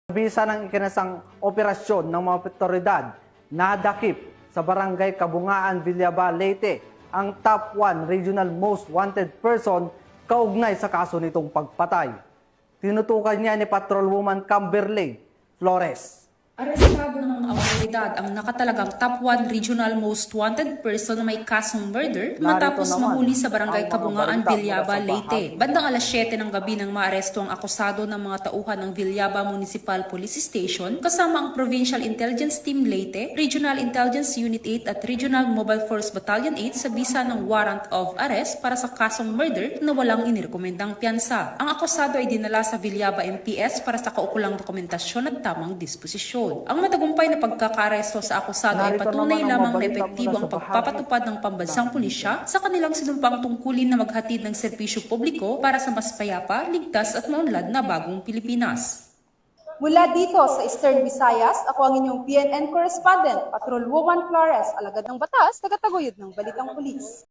Bisa ng ikinasang operasyon ng mga otoridad, nadakip sa barangay Kabungaan, Villaba, Leyte ang top 1 regional most wanted person kaugnay sa kaso nitong pagpatay. Tinutukan niya ni Patrolwoman Camberley Flores. Arestado ng autoridad ang nakatalagang top 1 regional most wanted person na may kasong murder matapos mahuli sa barangay Kabungaan, Villaba, Leyte. Bandang alas 7 ng gabi nang maaresto ang akusado ng mga tauhan ng Villaba Municipal Police Station kasama ang Provincial Intelligence Team Leyte, Regional Intelligence Unit 8 at Regional Mobile Force Battalion 8 sa bisa ng warrant of arrest para sa kasong murder na walang inirekomendang piyansa. Ang akusado ay dinala sa Villaba MPS para sa kaukulang dokumentasyon at tamang disposisyon. Ang matagumpay na pagkakaresto sa akusado ay patunay lamang na epektibo ang pagpapatupad ng pambansang pulisya sa kanilang sinumpang tungkulin na maghatid ng serbisyo publiko para sa mas payapa, ligtas at maunlad na bagong Pilipinas. Mula dito sa Eastern Visayas, ako ang inyong PNN correspondent, Patrolwoman Flores, alagad ng batas, tagataguyod ng Balitang Pulis.